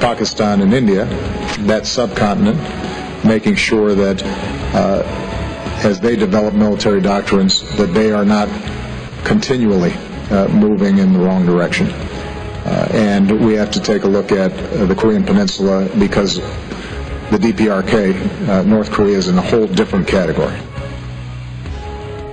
Pakistan and India, that subcontinent, making sure that as they develop military doctrines, that they are not continually moving in the wrong direction. And we have to take a look at the Korean Peninsula because the DPRK, North Korea, is in a whole different category.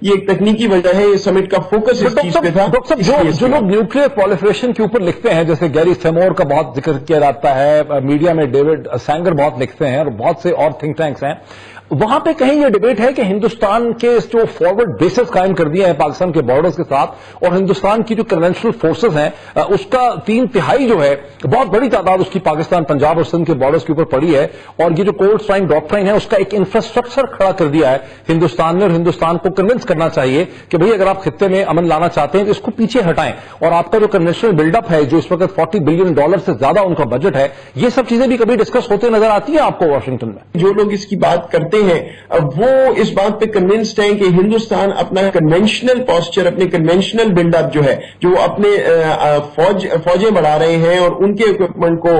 یہ ایک تکنیکی وجہ ہے, یہ سمٹ کا focus اس چیز پہ تھا. ڈاکٹر صاحب, جو لوگ نیوکلیر پرولیفریشن کے اوپر لکھتے ہیں, جیسے گیری سیمور کا بہت ذکر کیا جاتا ہے, میڈیا میں ڈیوڈ سینگر بہت لکھتے ہیں, اور بہت سے اور تھنک ٹینکس ہیں, وہاں پہ کہیں یہ ڈیبیٹ ہے کہ ہندوستان کے جو فارورڈ بیسز قائم کر دیے ہیں پاکستان کے بارڈرز کے ساتھ, اور ہندوستان کی جو کنونشنل فورسز ہیں اس کا 3/3 جو ہے, بہت بڑی تعداد اس کی پاکستان, پنجاب اور سندھ کے بارڈرز کے اوپر پڑی ہے, اور یہ جو کولڈ اسٹرائک ڈاکٹرائن ہے اس کا ایک انفراسٹرکچر کھڑا کر دیا ہے ہندوستان نے, اور ہندوستان کو کنونس کرنا چاہیے کہ بھئی اگر آپ خطے میں امن لانا چاہتے ہیں تو اس کو پیچھے ہٹائیں, اور آپ کا جو کنونشنل بلڈ اپ ہے جو اس وقت $40 بلین سے زیادہ ان کا بجٹ ہے, یہ سب چیزیں بھی کبھی ڈسکس ہوتے نظر آتی ہیں آپ کو واشنگٹن میں؟ جو لوگ اس کی بات کرتے ہیں وہ اس بات پہ کنونسڈ ہیں کہ ہندوستان اپنا کنونشنل پوسچر, اپنے کنونشنل بلڈ اپ جو ہے, جو اپنے فوجیں بڑھا رہے ہیں اور ان کے اکوپمنٹ کو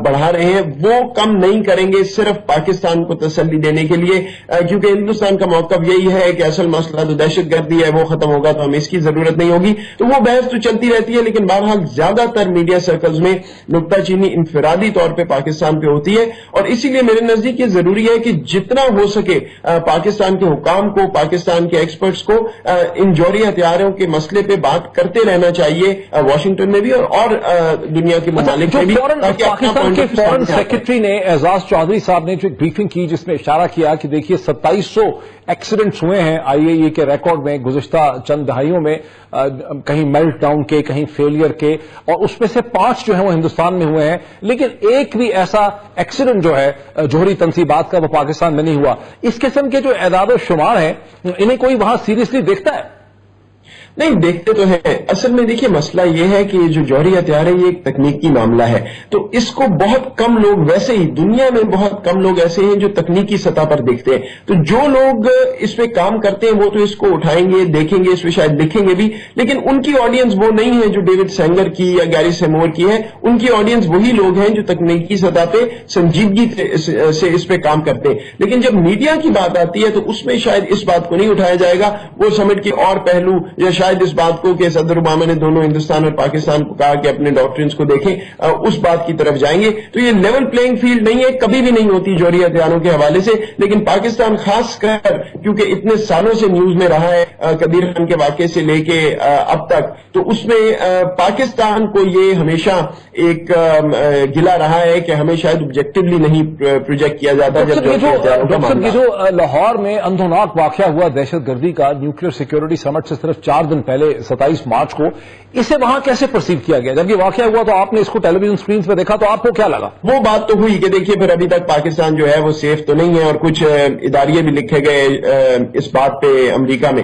بڑھا رہے ہیں, وہ کم نہیں کریں گے صرف پاکستان کو تسلی دینے کے لیے, کیونکہ ہندوستان کا موقف یہی ہے کہ اصل مسئلہ تو دہشت گردی ہے, وہ ختم ہوگا تو ہمیں اس کی ضرورت نہیں ہوگی. تو وہ بحث تو چلتی رہتی ہے, لیکن بہرحال زیادہ تر میڈیا سرکلز میں نکتہ چینی انفرادی طور پہ پاکستان پہ ہوتی ہے, اور اسی لیے میرے نزدیک یہ ضروری ہے کہ جتنا ہو سکے پاکستان کے حکام کو, پاکستان کے ایکسپرٹس کو ان جوہری ہتھیاروں کے مسئلے پہ بات کرتے رہنا چاہیے, واشنگٹن میں بھی اور دنیا کے ممالک میں بھی. پاکستان کے فورن سیکرٹری نے اعزاز چودھری صاحب نے جو ایک بریفنگ کی جس میں اشارہ کیا کہ دیکھیے 2700 ایکسیڈنٹس ہوئے ہیں IAEA کے ریکارڈ میں گزشتہ چند دہائیوں میں, کہیں میلٹ ڈاؤن کے, کہیں فیلئر کے, اور اس میں سے 5 جو ہیں وہ ہندوستان میں ہوئے ہیں, لیکن ایک بھی ایسا ایکسیڈنٹ جو ہے جوہری تنصیبات کا وہ پاکستان میں نہیں ہوا. اس قسم کے جو اعداد و شمار ہیں انہیں کوئی وہاں سیریسلی دیکھتا ہے؟ نہیں, دیکھتے تو ہیں. اصل میں دیکھیے مسئلہ یہ ہے کہ جو جوہری ہتھیار ہے یہ ایک تکنیکی معاملہ ہے, تو اس کو بہت کم لوگ, ویسے ہی دنیا میں بہت کم لوگ ایسے ہیں جو تکنیکی سطح پر دیکھتے ہیں. تو جو لوگ اس پہ کام کرتے ہیں وہ تو اس کو اٹھائیں گے, دیکھیں گے, اس پہ شاید لکھیں گے بھی, لیکن ان کی آڈینس وہ نہیں ہے جو ڈیوڈ سینگر کی یا گیری سیمور کی ہے. ان کی آڈینس وہی لوگ ہیں جو تکنیکی سطح پہ سنجیدگی سے اس پہ کام کرتے ہیں. لیکن جب میڈیا کی بات آتی ہے تو اس میں شاید اس بات کو نہیں اٹھایا جائے گا, وہ سمٹ کے اور پہلو, یا شاید اس بات کو کہ صدر اوباما نے دونوں ہندوستان اور پاکستان کو کہا کہ اپنے ڈاکٹرنز کو دیکھیں, اس بات کی طرف جائیں گے. تو یہ لیول پلینگ فیلڈ نہیں ہے, کبھی بھی نہیں ہوتی جوہری ہتھیاروں کے حوالے سے, لیکن پاکستان خاص کر کیونکہ اتنے سالوں سے نیوز میں رہا ہے قدیر خان کے واقعے سے لے کے اب تک, تو اس میں پاکستان کو یہ ہمیشہ ایک گلا رہا ہے کہ ہمیں شاید آبجیکٹولی نہیں پروجیکٹ کیا جاتا. جب جو لاہور میں اندھوناک واقعہ ہوا دہشت گردی کا نیوکلیر سیکورٹی سمٹ سے صرف 4 دن پہلے 27 مارچ کو, اسے وہاں کیسے پرسیو کیا گیا؟ جب یہ واقعہ ہوا تو آپ نے اس کو ٹیلی ویژن سکرینز پہ دیکھا تو آپ کو کیا لگا؟ وہ بات تو ہوئی کہ دیکھیے پھر ابھی تک پاکستان جو ہے وہ سیف تو نہیں ہے, اور کچھ اداریے بھی لکھے گئے اس بات پہ امریکہ میں.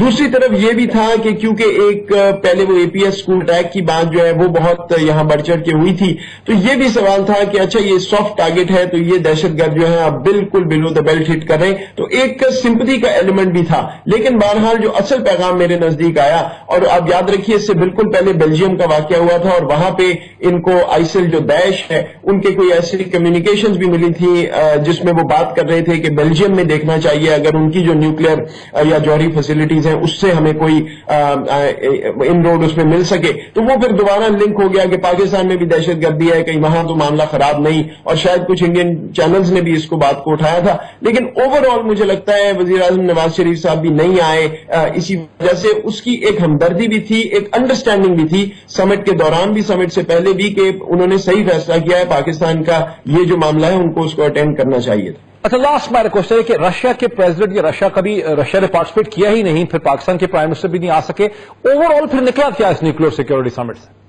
دوسری طرف یہ بھی تھا کہ کیونکہ ایک پہلے وہ APS اسکول اٹیک کی بات جو ہے وہ بہت یہاں بڑھ چڑھ کے ہوئی تھی, تو یہ بھی سوال تھا کہ اچھا یہ سافٹ ٹارگٹ ہے تو یہ دہشت گرد جو ہے اب بالکل بلو دا بیلٹ ہٹ کر رہے ہیں, تو ایک سمپتھی کا ایلیمنٹ بھی تھا. لیکن بہرحال جو اصل پیغام میرے نزدیک آیا, اور آپ یاد رکھیے اس سے بالکل پہلے بیلجیم کا واقعہ ہوا تھا, اور وہاں پہ ان کو آئسل جو داعش ہے ان کے کوئی ایسی کمیونیکیشنز بھی ملی تھی جس میں وہ بات کر رہے تھے کہ بیلجیم میں دیکھنا چاہیے اگر ان کی جو نیوکلیر یا جوہری فیسلٹیز ہیں اس سے ہمیں کوئی ان روڈ اس میں مل سکے. تو وہ پھر دوبارہ لنک ہو گیا کہ پاکستان میں بھی دہشت گردی ہے, کہیں وہاں تو معاملہ خراب نہیں, اور شاید کچھ انڈین چینلز نے بھی اس کو بات کو اٹھایا تھا. لیکن اوور آل مجھے لگتا ہے وزیر اعظم نواز شریف صاحب بھی نہیں آئے, اسی وجہ سے اس کی ایک ہمدردی بھی تھی, ایک انڈرسٹینڈنگ بھی تھی سمٹ کے دوران بھی, سمٹ سے پہلے بھی, کہ انہوں نے صحیح فیصلہ کیا ہے, پاکستان کا یہ جو معاملہ ہے ان کو اس کو اٹینڈ کرنا چاہیے تھا. اچھا, لاسٹ میرا کوشچن ہے کہ رشیا کے پریزیڈنٹ یا رشیا نے پارٹیسپیٹ کیا ہی نہیں, پھر پاکستان کے پرائم منسٹر بھی نہیں آ سکے, اوور آل پھر نکلا کیا اس نیوکلیر سیکورٹی سمٹ سے؟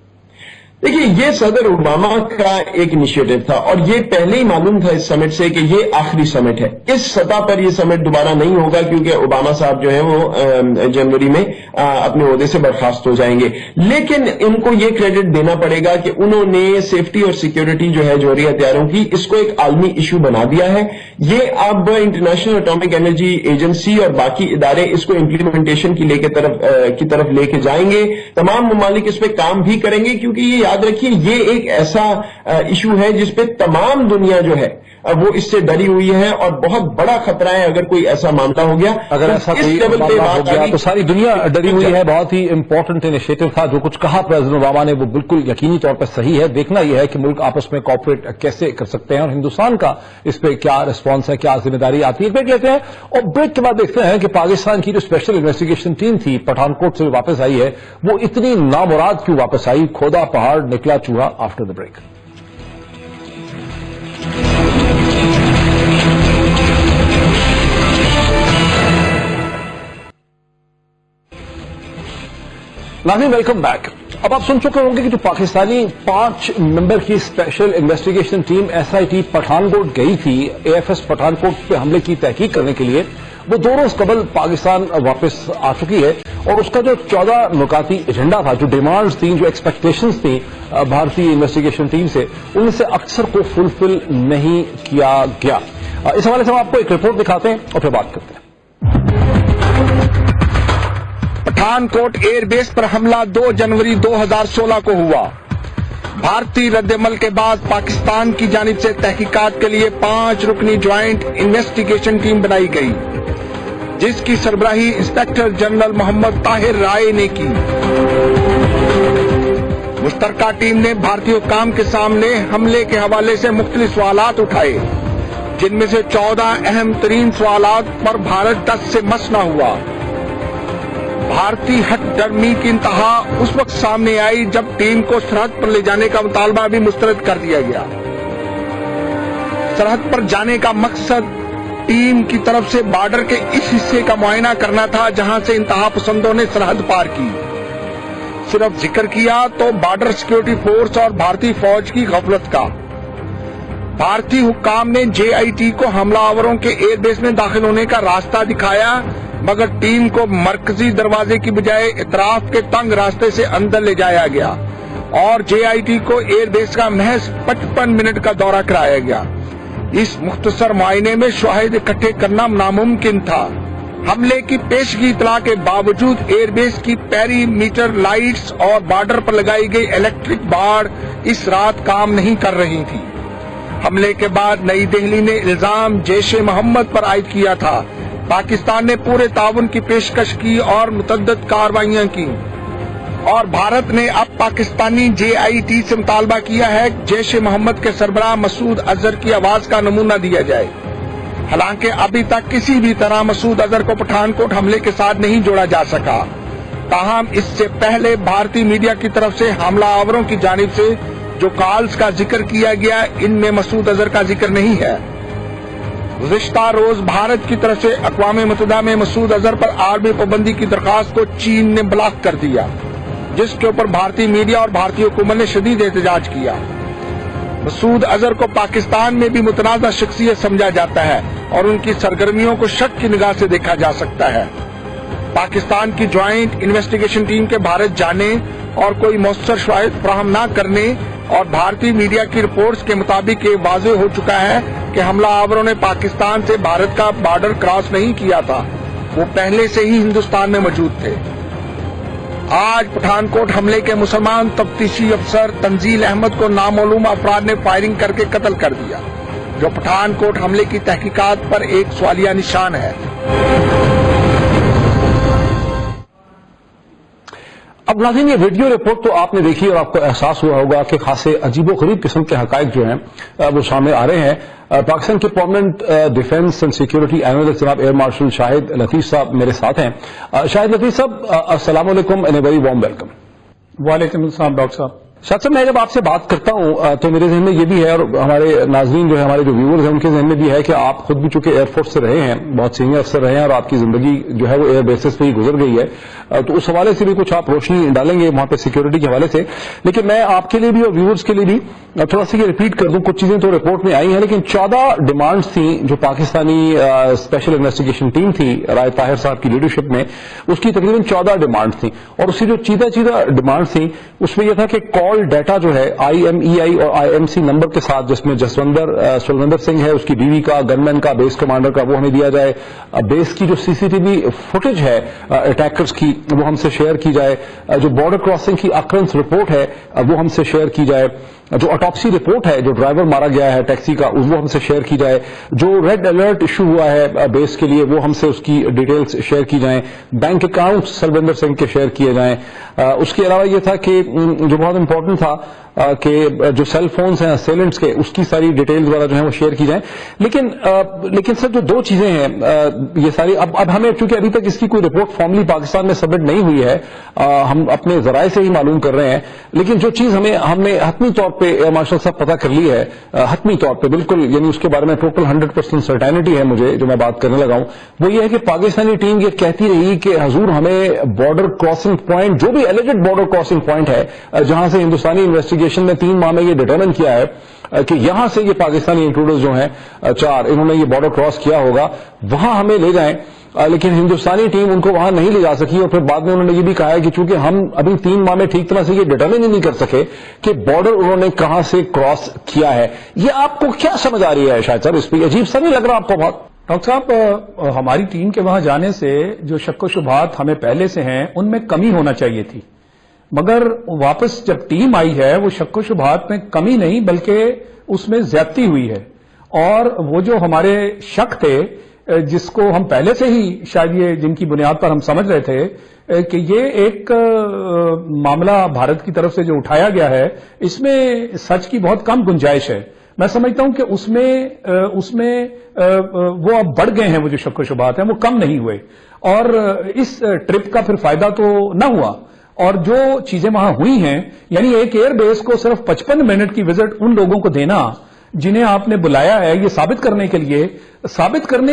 دیکھیے یہ صدر اوباما کا ایک انیشیٹو تھا, اور یہ پہلے ہی معلوم تھا اس سمٹ سے کہ یہ آخری سمٹ ہے. اس سطح پر یہ سمٹ دوبارہ نہیں ہوگا کیونکہ اوباما صاحب جو ہے وہ جنوری میں اپنے عہدے سے برخاست ہو جائیں گے. لیکن ان کو یہ کریڈٹ دینا پڑے گا کہ انہوں نے سیفٹی اور سیکورٹی جو ہے جوہری ہتھیاروں کی, اس کو ایک عالمی ایشو بنا دیا ہے. یہ اب انٹرنیشنل اٹامک انرجی ایجنسی اور باقی ادارے اس کو امپلیمنٹیشن کی طرف لے کے جائیں گے. تمام ممالک اس پہ کام بھی کریں گے, کیونکہ یہ یاد رکھیے یہ ایک ایسا ایشو ہے جس پہ تمام دنیا جو ہے وہ اس سے ڈری ہوئی ہے اور بہت بڑا خطرہ ہے اگر کوئی ایسا معاملہ ہو گیا. اگر ایسا کوئی معاملہ ہو گیا تو ساری دنیا ڈری ہوئی ہے. بہت ہی امپورٹنٹ انیشیٹو تھا. جو کچھ کہا پریزیڈنٹ اوباما نے وہ بالکل یقینی طور پر صحیح ہے. دیکھنا یہ ہے کہ ملک آپس میں کوآپریٹ کیسے کر سکتے ہیں اور ہندوستان کا اس پہ کیا رسپانس ہے, کیا ذمہ داری آتی ہے. بریک لیتے ہیں اور بریک کے بعد دیکھتے ہیں کہ پاکستان کی جو اسپیشل انویسٹیگیشن ٹیم تھی پٹھان کوٹ سے واپس آئی ہے وہ اتنی نامراد کیوں واپس آئی. کھودا پہاڑ نکلا چوہا. After the break. ناظرین ویلکم بیک. اب آپ سن چکے ہوں گے کہ جو پاکستانی 5 ممبر کی special investigation team SIT Pathankot گئی تھی AFS پٹھان کوٹ پہ حملے کی تحقیق کرنے کے لیے, وہ 2 روز قبل پاکستان واپس آ چکی ہے. اور اس کا جو 14 نکاتی ایجنڈا تھا, جو ڈیمانڈز تھیں, جو ایکسپیکٹیشنز تھیں بھارتی انویسٹیگیشن ٹیم سے, ان میں سے اکثر کو فلفل نہیں کیا گیا. اس حوالے سے ہم آپ کو ایک رپورٹ دکھاتے ہیں اور پھر بات کرتے ہیں. پٹھان کوٹ ایئر بیس پر حملہ 2 جنوری 2016 کو ہوا. بھارتی رد عمل کے بعد پاکستان کی جانب سے تحقیقات کے لیے 5 رکنی جوائنٹ انویسٹیگیشن ٹیم بنائی گئی, جس کی سربراہی انسپیکٹر جنرل محمد طاہر رائے نے کی. مشترکہ ٹیم نے بھارتی حکام کے سامنے حملے کے حوالے سے مختلف سوالات اٹھائے, جن میں سے 14 اہم ترین سوالات پر بھارت 10 سے مسنا ہوا. بھارتی ہٹ ڈرمی کی انتہا اس وقت سامنے آئی جب ٹیم کو سرحد پر لے جانے کا مطالبہ بھی مسترد کر دیا گیا. سرحد پر جانے کا مقصد ٹیم کی طرف سے بارڈر کے اس حصے کا معائنہ کرنا تھا جہاں سے انتہا پسندوں نے سرحد پار کی. صرف ذکر کیا تو بارڈر سیکورٹی فورس اور بھارتی فوج کی غفلت کا. بھارتی حکام نے JIT کو حملہ آوروں کے ایئر بیس میں داخل ہونے کا راستہ دکھایا, مگر ٹیم کو مرکزی دروازے کی بجائے اطراف کے تنگ راستے سے اندر لے جایا گیا اور JIT کو ایئر بیس کا محض 55 منٹ کا دورہ کرایا گیا. اس مختصر معائنے میں شواہد اکٹھے کرنا ناممکن تھا. حملے کی پیشگی اطلاع کے باوجود ایئر بیس کی پیری میٹر لائٹس اور بارڈر پر لگائی گئی الیکٹرک باڑ اس رات کام نہیں کر رہی تھی. حملے کے بعد نئی دہلی نے الزام جیش محمد پر عائد کیا تھا. پاکستان نے پورے تعاون کی پیشکش کی اور متعدد کارروائیاں کی, اور بھارت نے اب پاکستانی JIT سے مطالبہ کیا ہے کہ جیش محمد کے سربراہ مسعود اظہر کی آواز کا نمونہ دیا جائے. حالانکہ ابھی تک کسی بھی طرح مسعود اظہر کو پٹھان کوٹ حملے کے ساتھ نہیں جوڑا جا سکا. تاہم اس سے پہلے بھارتی میڈیا کی طرف سے حملہ آوروں کی جانب سے جو کالز کا ذکر کیا گیا ان میں مسعود اظہر کا ذکر نہیں ہے. گزشتہ روز بھارت کی طرف سے اقوام متحدہ میں مسعود اظہر پر عارضی پابندی کی درخواست کو چین نے بلاک کر دیا, جس کے اوپر بھارتی میڈیا اور بھارتی حکومت نے شدید احتجاج کیا. مسعود اظہر کو پاکستان میں بھی متنازع شخصیت سمجھا جاتا ہے اور ان کی سرگرمیوں کو شک کی نگاہ سے دیکھا جا سکتا ہے. پاکستان کی جوائنٹ انویسٹیگیشن ٹیم کے بھارت جانے اور کوئی مؤثر شواہد فراہم نہ کرنے اور بھارتی میڈیا کی رپورٹس کے مطابق یہ واضح ہو چکا ہے کہ حملہ آوروں نے پاکستان سے بھارت کا بارڈر کراس نہیں کیا تھا, وہ پہلے سے ہی ہندوستان میں موجود تھے. آج پٹھان کوٹ حملے کے مسلمان تفتیشی افسر تنزیل احمد کو نامعلوم افراد نے فائرنگ کر کے قتل کر دیا, جو پٹھان کوٹ حملے کی تحقیقات پر ایک سوالیہ نشان ہے. اب ناظرین یہ ویڈیو رپورٹ تو آپ نے دیکھی اور آپ کو احساس ہوا ہوگا کہ خاصے عجیب و غریب قسم کے حقائق جو ہیں وہ سامنے آ رہے ہیں. پاکستان کے permanent defence and security analyst جناب ایئر مارشل شاہد لطیف صاحب میرے ساتھ ہیں. شاہد لطیف صاحب السلام علیکم and a very warm welcome. وعلیکم السلام ڈاکٹر صاحب. شاہد صاحب میں جب آپ سے بات کرتا ہوں تو میرے ذہن میں یہ بھی ہے اور ہمارے ناظرین جو ہے ہمارے جو ویورز ہیں ان کے ذہن میں بھی ہے کہ آپ خود بھی چونکہ ایئر فورس سے رہے ہیں, بہت سینئر افسر رہے ہیں اور آپ کی زندگی جو ہے وہ ایئر بیسز پہ ہی گزر گئی ہے, تو اس حوالے سے بھی کچھ آپ روشنی ڈالیں گے وہاں پہ سیکورٹی کے حوالے سے. لیکن میں آپ کے لیے بھی اور ویورز کے لیے بھی تھوڑا سا یہ ریپیٹ کر دوں, کچھ چیزیں تو رپورٹ میں آئی ہیں لیکن 14 ڈیمانڈز تھیں جو پاکستانی اسپیشل انویسٹیگیشن ٹیم تھی رائے طاہر صاحب کی لیڈرشپ میں, اس کی تقریباً 14 ڈیمانڈز تھیں. اور اس کی جو چیدہ ڈیمانڈز تھیں اس میں یہ تھا کہ کال کال ڈیٹا جو ہے IMEI اور IMC نمبر کے ساتھ، جس میں سلوندر سنگھ ہے اس کی بیوی کا، گنمین کا، بیس کمانڈر کا، وہ ہمیں دیا جائے. بیس کی جو CCTV فوٹیج ہے اٹیکرز کی وہ ہم سے شیئر کی جائے. جو بارڈر کراسنگ کی اکرنس رپورٹ ہے وہ ہم سے شیئر کی جائے. جو اٹاپسی رپورٹ ہے جو ڈرائیور مارا گیا ہے ٹیکسی کا وہ ہم سے شیئر کی جائے. جو ریڈ الرٹ ایشو ہوا ہے بیس کے لیے وہ ہم سے اس کی ڈیٹیلز شیئر کی جائیں. بینک اکاؤنٹ سلوندر سنگھ کے شیئر کیے جائیں. اس کے علاوہ یہ تھا کہ جو بہت امپورٹنٹ تھا کہ جو سیل فونز ہیں اسیلنٹس کے اس کی ساری ڈیٹیلز وغیرہ جو ہیں وہ شیئر کی جائیں. لیکن سر جو دو چیزیں ہیں یہ ساری اب ہمیں چونکہ ابھی تک اس کی کوئی رپورٹ فارملی پاکستان میں سبمٹ نہیں ہوئی ہے، ہم اپنے ذرائع سے ہی معلوم کر رہے ہیں. لیکن جو چیز ہم نے حتمی طور پہ مارشل صاحب پتہ کر لی ہے، حتمی طور پہ بالکل، یعنی اس کے بارے میں ٹوٹل 100% سرٹینٹی ہے مجھے جو میں بات کرنے لگا ہوں، وہ یہ ہے کہ پاکستانی ٹیم یہ کہتی رہی کہ حضور ہمیں بارڈر کراسنگ پوائنٹ، جو بھی ایلیجڈ بارڈر کراسنگ پوائنٹ ہے جہاں سے ہندوستانی انویسٹیگیشن میں 3 ماہ میں یہ ڈیٹرمن کیا ہے کہ یہاں سے یہ پاکستانی انٹروڈرز جو ہیں 4 انہوں نے یہ بارڈر کراس کیا ہوگا، وہاں ہمیں لے جائیں. لیکن ہندوستانی ٹیم ان کو وہاں نہیں لے جا سکی، اور پھر بعد میں انہوں نے یہ بھی کہا ہے کہ چونکہ ہم ابھی 3 ماہ میں ٹھیک طرح سے یہ ڈیٹرمن ہی نہیں کر سکے کہ بارڈر انہوں نے کہاں سے کراس کیا ہے. یہ آپ کو کیا سمجھ آ رہی ہے شاید صاحب؟ اس پہ عجیب سا نہیں لگ رہا آپ کو بہت؟ ڈاکٹر صاحب، ہماری ٹیم کے وہاں جانے سے جو شک و شبہات ہمیں پہلے سے ہیں ان میں کمی ہونا چاہیے تھی، مگر واپس جب ٹیم آئی ہے وہ شک و شبہات میں کمی نہیں بلکہ اس میں زیادتی ہوئی ہے. اور وہ جو ہمارے شک تھے جس کو ہم پہلے سے ہی شاید یہ جن کی بنیاد پر ہم سمجھ رہے تھے کہ یہ ایک معاملہ بھارت کی طرف سے جو اٹھایا گیا ہے اس میں سچ کی بہت کم گنجائش ہے. میں سمجھتا ہوں کہ اس میں وہ اب بڑھ گئے ہیں، وہ جو شک و شبہات ہیں وہ کم نہیں ہوئے، اور اس ٹرپ کا پھر فائدہ تو نہ ہوا. اور جو چیزیں وہاں ہوئی ہیں، یعنی ایک ایئر بیس کو صرف 55 منٹ کی وزٹ ان لوگوں کو دینا جنہیں آپ نے بلایا ہے، یہ ثابت کرنے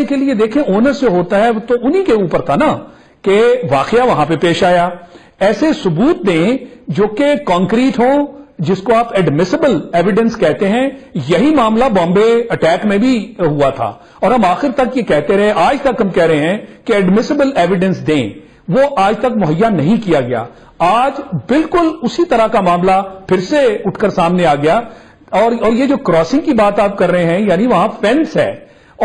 کے لیے دیکھیں اونر سے ہوتا ہے تو انہی کے اوپر تھا نا کہ واقعہ وہاں پہ پیش آیا. ایسے ثبوت دیں جو کہ کانکریٹ ہوں، جس کو آپ ایڈمیسبل ایویڈنس کہتے ہیں. یہی معاملہ بامبے اٹیک میں بھی ہوا تھا، اور ہم آخر تک یہ کہتے رہے، آج تک ہم کہہ رہے ہیں کہ ایڈمیسبل ایویڈنس دیں، وہ آج تک مہیا نہیں کیا گیا. آج بالکل اسی طرح کا معاملہ پھر سے اٹھ کر سامنے آ گیا. اور یہ جو کراسنگ کی بات آپ کر رہے ہیں، یعنی وہاں فینس ہے،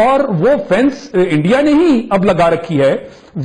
اور وہ فینس انڈیا نے ہی اب لگا رکھی ہے.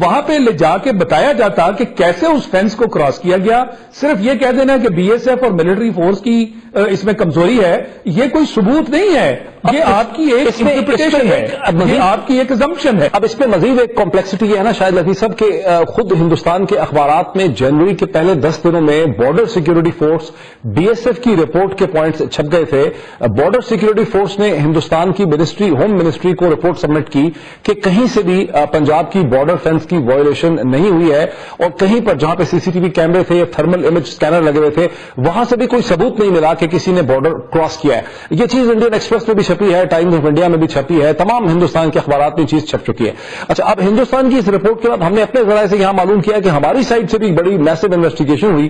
وہاں پہ لے جا کے بتایا جاتا کہ کیسے اس فینس کو کراس کیا گیا. صرف یہ کہہ دینا کہ BSF اور ملٹری فورس کی اس میں کمزوری ہے، یہ کوئی ثبوت نہیں ہے، یہ آپ کی ایک انٹرپریٹیشن ہے، یہ آپ کی ایک assumption ہے. اب اس میں مزید ایک کمپلیکسٹی یہ ہے نا شاید لطیف صاحب کہ خود ہندوستان کے اخبارات میں جنوری کے پہلے 10 دنوں میں بارڈر سیکیورٹی فورس BSF کی رپورٹ کے پوائنٹس چھپ گئے تھے. بارڈر سیکیورٹی فورس نے ہندوستان کی ہوم منسٹری کو رپورٹ سبمٹ کی کہ کہیں سے بھی پنجاب کی بارڈر فینس کی وائلیشن نہیں ہوئی ہے، اور کہیں پر جہاں پہ CCTV کیمرے تھے یا تھرمل امیج سکینر لگے ہوئے تھے وہاں سے بھی کوئی ثبوت نہیں ملا کہ کسی نے بارڈر کراس کیا ہے. یہ چیز انڈین ایکسپریس میں بھی چھپی ہے، ٹائمز آف انڈیا میں بھی چھپی ہے، تمام ہندوستان کے اخبارات میں چیز چھپ چکی ہے. اچھا، اب ہندوستان کی اس رپورٹ کے بعد ہم نے اپنے ذرائع سے یہاں معلوم کیا کہ ہماری سائڈ سے بھی بڑی میسو انویسٹیگیشن ہوئی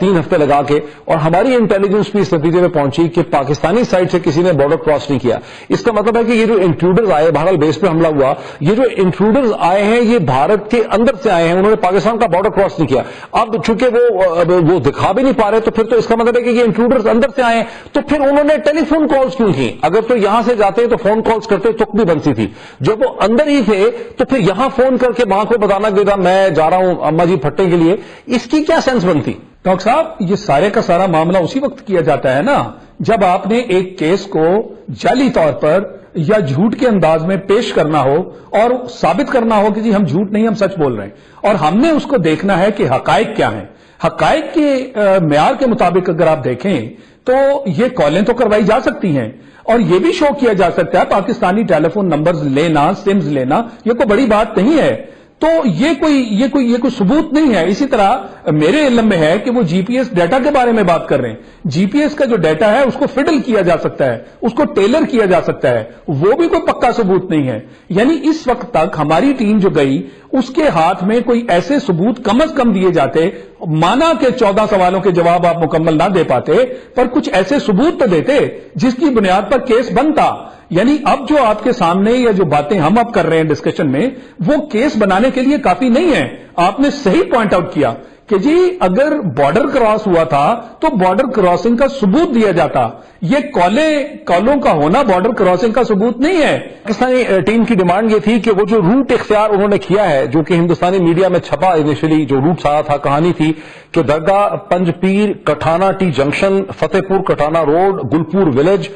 3 ہفتے لگا کے، اور ہماری انٹیلیجنس بھی اس نتیجے میں پہنچی کہ پاکستانی سائڈ سے کسی نے بارڈر کراس نہیں کیا. اس کا مطلب ہے کہ یہ جو انٹروڈرز آئے، بہرحال بیس پہ حملہ ہوا، یہ جو انٹروڈرز آئے ہیں یہ بھارت کے اندر سے آئے ہیں، انہوں نے پاکستان کا بارڈر کراس نہیں کیا. اب چونکہ وہ دکھا بھی نہیں پا رہے تو پھر تو اس کا مطلب ہے کہ یہ انٹروڈرز اندر سے آئے ہیں، تو پھر انہوں نے ٹیلی فون کالز کیوں کی؟ اگر تو یہاں سے جاتے تو فون کالز کرتے تک بھی بنتی تھی. جب وہ اندر ہی تھے تو پھر یہاں فون کر کے وہاں کو بتانا کہ میں جا رہا ہوں اما جی پھٹے کے لیے، اس کی کیا سینس بنتی؟ ڈاکٹر صاحب، یہ سارے کا سارا معاملہ اسی وقت کیا جاتا ہے نا جب آپ نے ایک کیس کو جعلی طور پر یا جھوٹ کے انداز میں پیش کرنا ہو اور ثابت کرنا ہو کہ جی ہم جھوٹ نہیں، ہم سچ بول رہے ہیں، اور ہم نے اس کو دیکھنا ہے کہ حقائق کیا ہیں. حقائق کے معیار کے مطابق اگر آپ دیکھیں تو یہ کالیں تو کروائی جا سکتی ہیں، اور یہ بھی شو کیا جا سکتا ہے پاکستانی ٹیلی فون نمبرز لینا، سمز لینا، یہ کوئی بڑی بات نہیں ہے. تو یہ کوئی ثبوت نہیں ہے. اسی طرح میرے علم میں ہے کہ وہ GPS ڈیٹا کے بارے میں بات کر رہے ہیں. GPS کا جو ڈیٹا ہے اس کو فڈل کیا جا سکتا ہے، اس کو ٹیلر کیا جا سکتا ہے، وہ بھی کوئی پکا ثبوت نہیں ہے. یعنی اس وقت تک ہماری ٹیم جو گئی اس کے ہاتھ میں کوئی ایسے ثبوت کم از کم دیے جاتے، مانا کہ 14 سوالوں کے جواب آپ مکمل نہ دے پاتے، پر کچھ ایسے ثبوت تو دیتے جس کی بنیاد پر کیس بنتا. یعنی اب جو آپ کے سامنے یا جو باتیں ہم اب کر رہے ہیں ڈسکشن میں، وہ کیس بنانے کے لیے کافی نہیں ہے. آپ نے صحیح پوائنٹ آؤٹ کیا کہ جی اگر بارڈر کراس ہوا تھا تو بارڈر کراسنگ کا ثبوت دیا جاتا. یہ کالوں کا ہونا بارڈر کراسنگ کا ثبوت نہیں ہے. پاکستانی ٹیم کی ڈیمانڈ یہ تھی کہ وہ جو روٹ اختیار انہوں نے کیا ہے، جو کہ ہندوستانی میڈیا میں چھپا انیشلی جو روٹ آیا تھا، کہانی تھی کہ درگاہ پنج پیر، کٹھانا ٹی جنکشن، فتح پور کٹھانا روڈ، گلپور ولیج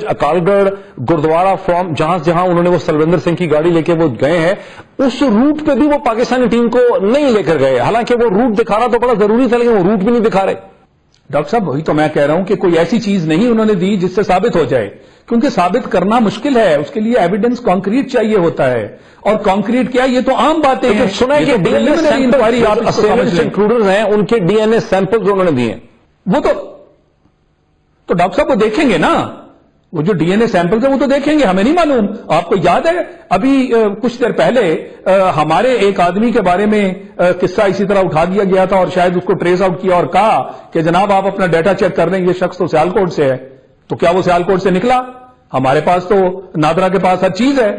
اکال گڑھ، گردوارا فرام جہاں انہوں نے وہ سلوندر سنگھ کی گاڑی لے کے وہ گئے ہیں، اس روٹ پہ بھی وہ پاکستانی ٹیم کو نہیں لے کر گئے. حالانکہ وہ روٹ دکھانا تو بڑا ضروری تھا، لیکن وہ روٹ بھی نہیں دکھا رہے. ڈاکٹر صاحب وہی تو میں کہہ رہا ہوں کہ کوئی ایسی چیز نہیں انہوں نے دی جس سے ثابت ہو جائے، کیونکہ ثابت کرنا مشکل ہے، اس کے لیے ایویڈنس کانکریٹ چاہیے ہوتا ہے. اور کانکریٹ کیا، یہ تو عام باتیں ہیں. سنا ہے کہ ڈی این اے انکوائری انکلوڈرز ہیں، ان کے ڈی این اے سیمپلز انہوں نے دیے. وہ تو ڈاکٹر صاحب وہ دیکھیں گے نا، وہ جو ڈی این اے سیمپل ہے وہ تو دیکھیں گے. ہمیں نہیں معلوم. آپ کو یاد ہے ابھی کچھ دیر پہلے ہمارے ایک آدمی کے بارے میں قصہ اسی طرح اٹھا دیا گیا تھا اور شاید اس کو ٹریس آؤٹ کیا اور کہا کہ جناب آپ اپنا ڈیٹا چیک کر لیں، یہ شخص تو سیالکوٹ سے ہے. تو کیا وہ سیالکوٹ سے نکلا؟ ہمارے پاس تو نادرا کے پاس ہر چیز ہے.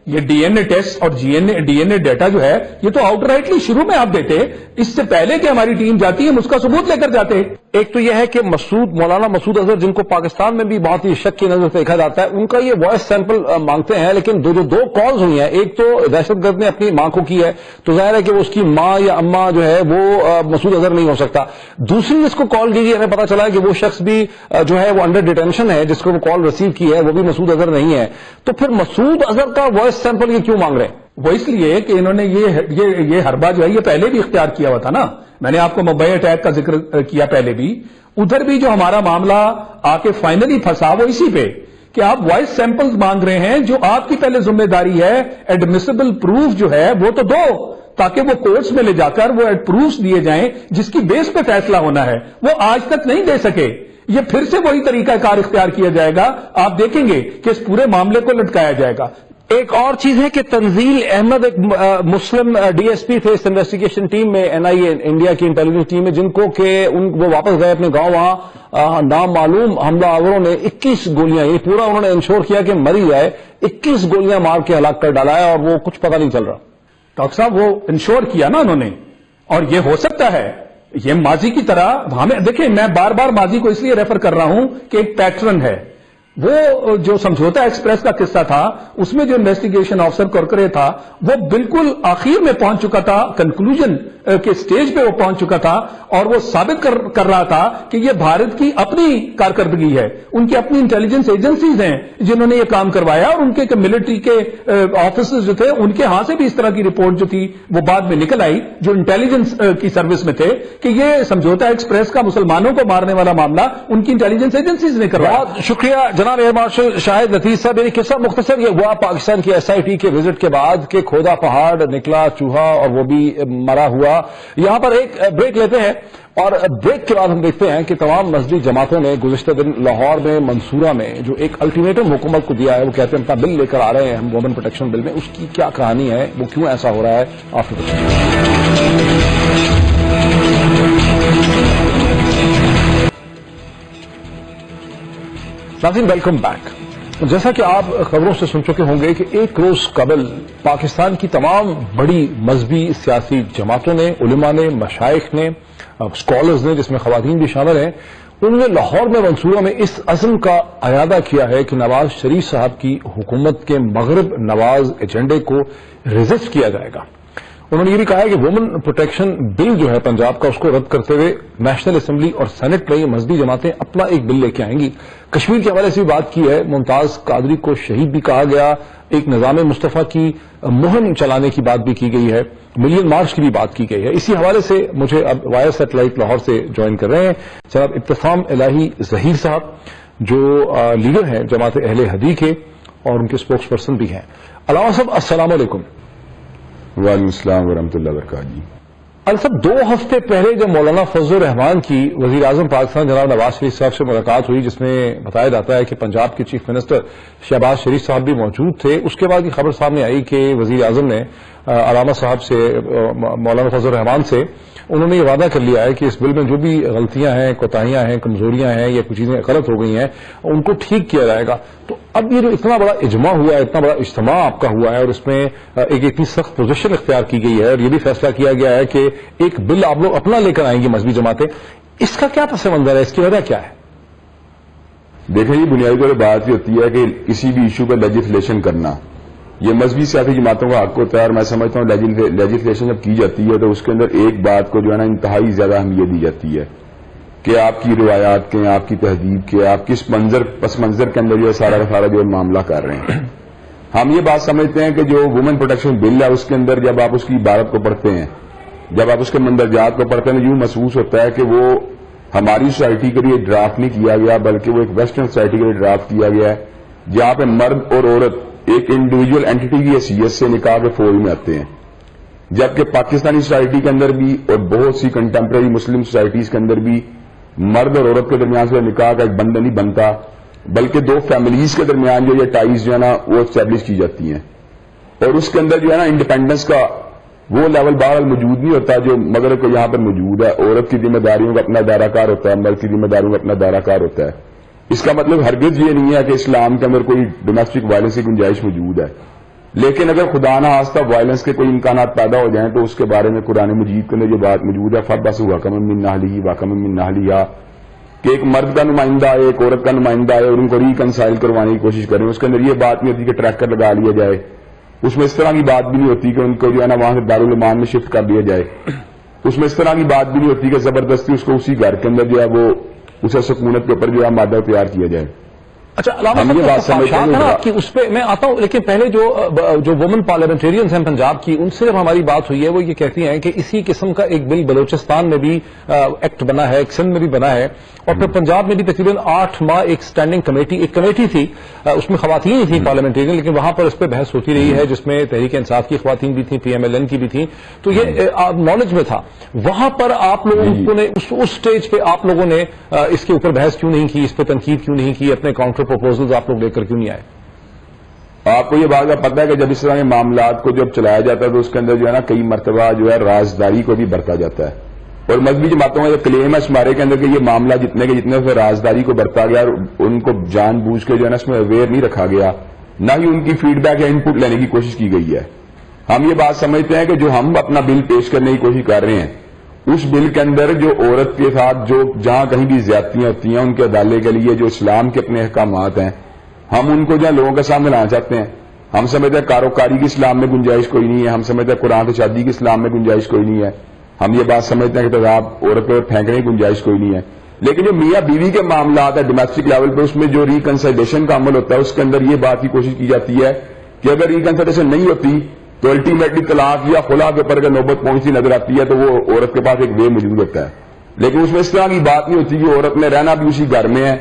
یہ ڈی این اے ٹیسٹ اور ڈی این اے ڈیٹا جو ہے یہ تو آؤٹ رائٹلی شروع میں آپ دیتے، اس سے پہلے کہ ہماری ٹیم جاتی ہے ہم اس کا ثبوت لے کر جاتے. ایک تو یہ ہے کہ مولانا مسعود اظہر، جن کو پاکستان میں بھی بہت ہی شک کی نظر سے دیکھا جاتا ہے، ان کا یہ وائس سیمپل مانگتے ہیں، لیکن دو کالز ہوئی ہیں. ایک تو دہشت گرد نے اپنی ماں کو کی ہے، تو ظاہر ہے کہ وہ اس کی ماں یا اماں جو ہے وہ مسعود اظہر نہیں ہو سکتا. دوسری جس کو کال کی گئی، ہمیں پتا چلا ہے کہ وہ شخص بھی جو ہے وہ انڈر ڈیٹینشن ہے، جس کو وہ کال ریسیو کی ہے وہ بھی مسعود اظہر نہیں ہے. تو پھر مسعود اظہر کا وائس سیمپل یہ کیوں مانگ رہے ہیں؟ وہ اس لیے کہ انہوں نے یہ حربہ جو ہے یہ پہلے بھی اختیار کیا ہوا تھا نا. میں نے آپ کو ممبئی اٹیک کا ذکر کیا پہلے بھی. ادھر بھی جو ہمارا معاملہ آ کے فائنلی پھنسا وہ اسی پہ کہ آپ وائس سیمپلز مانگ رہے ہیں، جو آپ کی پہلے ذمہ داری ہے ایڈمیسیبل پروف جو ہے وہ تو دو، تاکہ وہ کورٹس میں لے جا کر وہ پروفs دیے جائیں جس کی بیس پہ فیصلہ ہونا ہے. وہ آج تک نہیں دے سکے. یہ پھر سے وہی طریقہ کار اختیار کیا جائے گا. آپ دیکھیں گے کہ اس پورے معاملے کو لٹکایا جائے گا. ایک اور چیز ہے کہ تنزیل احمد ایک مسلم ڈی ایس پی تھے اس انویسٹیگیشن ٹیم میں، این آئی اے انڈیا کی انٹیلیجنس ٹیم میں، جن کو کہ وہ واپس گئے اپنے گاؤں. وہاں نام معلوم حملہ آوروں نے 21 گولیاں، یہ پورا انہوں نے انشور کیا کہ مری جائے، 21 گولیاں مار کے ہلاک کر ڈالا ہے اور وہ کچھ پتہ نہیں چل رہا. ڈاکٹر صاحب وہ انشور کیا نا انہوں نے، اور یہ ہو سکتا ہے یہ ماضی کی طرح ہمیں دیکھیں، میں بار بار ماضی کو اس لیے ریفر کر رہا ہوں کہ ایک پیٹرن ہے. وہ جو سمجھوتا ایکسپریس کا قصہ تھا اس میں جو انویسٹیگیشن آفیسر کورکرے تھا وہ بالکل آخر میں پہنچ چکا تھا، کنکلوژن کے سٹیج پہ وہ پہنچ چکا تھا، اور وہ ثابت کر رہا تھا کہ یہ بھارت کی اپنی کارکردگی ہے. ان کی اپنی انٹیلیجنس ایجنسیز ہیں جنہوں نے یہ کام کروایا، اور ان کے ملٹری کے آفیسرز جو تھے ان کے ہاں سے بھی اس طرح کی رپورٹ جو تھی وہ بعد میں نکل آئی جو انٹیلیجنس کی سروس میں تھے کہ یہ سمجھوتا ایکسپریس کا مسلمانوں کو مارنے والا معاملہ ان کی انٹیلیجنس ایجنسیز نے کروایا. بہت شکریہ جناب ایئر مارشل شاہد لطیف صاحب. میری قصہ مختصر یہ ہوا پاکستان کی ایس آئی ٹی کے وزٹ کے بعد کہ کھودا پہاڑ نکلا چوہا اور وہ بھی مرا ہوا. یہاں پر ایک بریک لیتے ہیں اور بریک کے بعد ہم دیکھتے ہیں کہ تمام مذہبی جماعتوں نے گزشتہ دن لاہور میں منصورہ میں جو ایک الٹیمیٹم حکومت کو دیا ہے، وہ کہتے ہیں اپنا بل لے کر آ رہے ہیں ہم وومن پروٹیکشن بل میں، اس کی کیا کہانی ہے، وہ کیوں ایسا ہو رہا ہے. ناظرین ویلکم بیک. جیسا کہ آپ خبروں سے سن چکے ہوں گے کہ ایک روز قبل پاکستان کی تمام بڑی مذہبی سیاسی جماعتوں نے، علماء نے، مشائخ نے، اسکالرز نے جس میں خواتین بھی شامل ہیں، انہوں نے لاہور میں منصورہ میں اس عزم کا اعادہ کیا ہے کہ نواز شریف صاحب کی حکومت کے مغرب نواز ایجنڈے کو ریزسٹ کیا جائے گا. انہوں نے یہ بھی کہا ہے کہ وومن پروٹیکشن بل جو ہے پنجاب کا اس کو رد کرتے ہوئے نیشنل اسمبلی اور سینٹ میں یہ مذہبی جماعتیں اپنا ایک بل لے کے آئیں گی. کشمیر کے حوالے سے بھی بات کی ہے، ممتاز قادری کو شہید بھی کہا گیا، ایک نظام مصطفیٰ کی مہم چلانے کی بات بھی کی گئی ہے، ملین مارچ کی بھی بات کی گئی ہے. اسی حوالے سے مجھے اب وائر سیٹلائٹ لاہور سے جوائن کر رہے ہیں جناب ابتسام الہی ظہیر صاحب، جو لیڈر ہیں جماعت اہل حدیث کے اور ان کے اسپوکس پرسن بھی ہیں. علامہ صاحب السلام علیکم. وعلیکم السلام ورحمۃ اللہ وبرکاتہ. صاحب 2 ہفتے پہلے جب مولانا فضل الرحمان کی وزیر اعظم پاکستان جناب نواز شریف صاحب سے ملاقات ہوئی، جس میں بتایا جاتا ہے کہ پنجاب کے چیف منسٹر شہباز شریف صاحب بھی موجود تھے، اس کے بعد یہ خبر سامنے آئی کہ وزیر اعظم نے علامہ صاحب سے، مولانا فضل الرحمان سے انہوں نے یہ وعدہ کر لیا ہے کہ اس بل میں جو بھی غلطیاں ہیں، کوتاہیاں ہیں، کمزوریاں ہیں یا کچھ چیزیں غلط ہو گئی ہیں ان کو ٹھیک کیا جائے گا. تو اب یہ جو اتنا بڑا اجماع ہوا ہے، اتنا بڑا اجتماع آپ کا ہوا ہے اور اس میں ایک اتنی سخت پوزیشن اختیار کی گئی ہے اور یہ بھی فیصلہ کیا گیا ہے کہ ایک بل آپ لوگ اپنا لے کر آئیں گے مذہبی جماعتیں، اس کا کیا پس منظر ہے، اس کی وجہ کیا ہے؟ دیکھیں یہ بنیادی طور پر بات یہ ہوتی ہے کہ کسی بھی ایشو پر لیجسلیشن کرنا یہ مذہبی سیاسی جماعتوں کا حق ہوتا ہے، اور میں سمجھتا ہوں لیجسلیشن جب کی جاتی ہے تو اس کے اندر ایک بات کو جو ہے نا انتہائی زیادہ اہمیت دی جاتی ہے کہ آپ کی روایات کے، آپ کی تہذیب کے، آپ کس پس منظر کے اندر جو ہے سارا کا سارا جو ہے معاملہ کر رہے ہیں. ہم یہ بات سمجھتے ہیں کہ جو وومن پروٹیکشن بل ہے اس کے اندر جب آپ اس کی عبارت کو پڑھتے ہیں، جب آپ اس کے مندرجات کو پڑھتے ہیں، یوں محسوس ہوتا ہے کہ وہ ہماری سوسائٹی کے لیے ڈرافٹ نہیں کیا گیا بلکہ وہ ایک ویسٹرن سوسائٹی کے لیے ڈرافٹ کیا گیا ہے جہاں پہ مرد اور عورت ایک انڈیویجول اینٹی کی حیثیت سے نکاح کے فوج میں آتے ہیں، جبکہ پاکستانی سوسائٹی کے اندر بھی اور بہت سی کنٹمپرری مسلم سوسائٹیز کے اندر بھی مرد اور عورت کے درمیان سے نکاح کا ایک بندھن نہیں بنتا بلکہ دو فیملیز کے درمیان جو یہ ٹائز جو ہے نا وہ اسٹیبلش کی جاتی ہیں، اور اس کے اندر جو ہے نا انڈیپینڈنس کا وہ لیول بہرحال موجود نہیں ہوتا جو مغرب کو یہاں پر موجود ہے. عورت کی ذمہ داریوں کا اپنا دائرہ کار ہوتا ہے، مرد کی ذمہ داریوں کا اپنا دائرہ کار ہوتا ہے. اس کا مطلب ہرگز یہ نہیں ہے کہ اسلام کے اندر کوئی ڈومیسٹک وائلنس کی گنجائش موجود ہے، لیکن اگر خدا نہ خواستہ وائلنس کے کوئی امکانات پیدا ہو جائیں تو اس کے بارے میں قرآن مجید کے اندر یہ بات موجود ہے فَبَعَثُوا حَكَمًا مِّنْ أَهْلِهِ وَحَكَمًا مِّنْ أَهْلِهَا کہ ایک مرد کا نمائندہ آئے، ایک عورت کا نمائندہ آئے اور ان کو ریکنسائل کروانے کی کوشش کریں. اس کے اندر یہ بات نہیں ہوتی کہ ٹریکر لگا لیا جائے، اس میں اس طرح کی بات بھی نہیں ہوتی کہ ان کو جو ہے نا وہاں سے دارالایمان میں شفٹ کر دیا جائے، اس میں اس طرح کی بات بھی نہیں ہوتی کہ زبردستی اس کو اسی گھر کے اندر جو ہے وہ اسے سکونت کے اوپر جو ہے مادہ تیار کیا جائے. اچھا علامہ صاحب آپ کی اس پہ میں آتا ہوں، لیکن پہلے جو وومن پارلیمنٹیرینز ہیں پنجاب کی ان سے جب ہماری بات ہوئی ہے وہ یہ کہتی ہیں کہ اسی قسم کا ایک بل بلوچستان میں بھی ایکٹ بنا ہے، سندھ میں بھی بنا ہے، اور پھر پنجاب میں بھی تقریباً 8 ماہ ایک اسٹینڈنگ کمیٹی تھی، اس میں خواتین تھیں پارلیمنٹیرین، لیکن وہاں پر اس پہ بحث ہوتی رہی ہے جس میں تحریک انصاف کی خواتین بھی تھیں، PMLN کی بھی تھیں، تو یہ نالج میں تھا. وہاں پر آپ لوگوں نے اس سٹیج پہ آپ لوگوں نے اس کے اوپر بحث کیوں نہیں کی، اس پہ تنقید کیوں نہیں کی، اپنے کاؤنٹر پروپوزلز آپ لوگ لے کر کیوں نہیں آئے؟ آپ کو یہ بات کا پتہ ہے کہ جب اس طرح کے معاملات کو جب چلایا جاتا ہے تو اس کے اندر جو ہے نا کئی مرتبہ جو ہے رازداری کو بھی برتا جاتا ہے، اور مذہبی جماعتوں کا یہ کلیم ہے شمارے کے اندر کہ یہ معاملہ جتنے سے رازداری کو برتا گیا اور ان کو جان بوجھ کے جو ہے نا اس میں اویئر نہیں رکھا گیا، نہ ہی ان کی فیڈ بیک یا ان پٹ لینے کی کوشش کی گئی ہے. ہم یہ بات سمجھتے ہیں کہ جو ہم اپنا بل پیش کرنے کی کوشش کر رہے ہیں اس بل کے اندر جو عورت کے ساتھ جو جہاں کہیں بھی زیادتیاں ہوتی ہیں ان کے ادالے کے لیے جو اسلام کے اپنے احکامات ہیں ہم ان کو جو لوگوں کے سامنے لانا چاہتے ہیں. ہم سمجھتے ہیں کاروکاری کی اسلام میں گنجائش کوئی نہیں ہے، ہم سمجھتے ہیں قرآن سے شادی کی اسلام میں گنجائش کوئی نہیں ہے، ہم یہ بات سمجھتے ہیں کہ تیزاب عورت پر پھینکنے کی گنجائش کوئی نہیں ہے. لیکن جو میاں بیوی کے معاملات ہیں ڈومیسٹک لیول پہ اس میں جو ریکنسائلیشن کا عمل ہوتا ہے اس کے اندر یہ بات کی کوشش کی جاتی ہے کہ اگر ریکنسائلیشن نہیں ہوتی تو الٹیمیٹلی طلاق یا خلا کے اوپر اگر نوبت پہنچتی نظر آتی ہے تو وہ عورت کے پاس ایک وے موجود ہوتا ہے. لیکن اس میں اس طرح کی بات نہیں ہوتی کہ عورت میں رہنا بھی اسی گھر میں ہے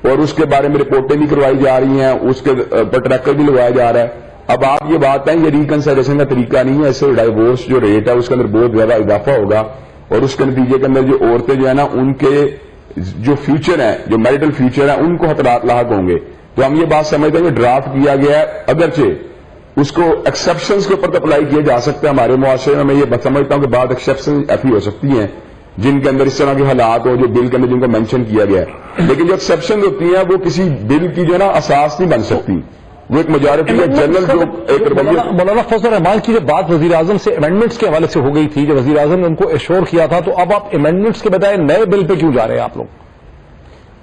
اور اس کے بارے میں رپورٹیں بھی کروائی جا رہی ہیں، اس کے پر ٹریکر بھی لگوایا جا رہا ہے. اب آپ یہ بات ہے یہ ریکنسائلیشن کا طریقہ نہیں ہے، اس سے ڈائیورس جو ریٹ ہے اس کے اندر بہت زیادہ اضافہ ہوگا اور اس کے نتیجے کے اندر جو عورتیں جو ہے نا ان کے جو فیوچر ہیں، جو میرٹل فیوچر ہیں ان کو خطرات لاحق ہوں گے. تو ہم یہ بات سمجھتے ہیں کہ ڈرافٹ کیا گیا ہے، اگرچہ اس کو ایکسیپشنز کے اوپر اپلائی کیا جا سکتا ہے ہمارے معاشرے میں یہ سمجھتا ہوں کہ بعض ایکسیپشن ایسی ہو سکتی ہیں جن کے اندر اس طرح کے حالات ہوں جو بل کے اندر جن کو مینشن کیا گیا ہے، لیکن جو ایکسیپشن ہوتی ہیں وہ کسی بل کی جو ہے نا اساس نہیں بن سکتی، وہ ایک میجارٹی ہے جنرل جو ایک مولانا فضل الرحمان کی جو بات وزیر اعظم سے امینڈمنٹس کے حوالے سے ہو گئی تھی، جو وزیر اعظم نے ان کو ایشور کیا تھا، تو اب آپ امینڈمنٹس کے بجائے نئے بل پہ کیوں جا رہے ہیں آپ لوگ؟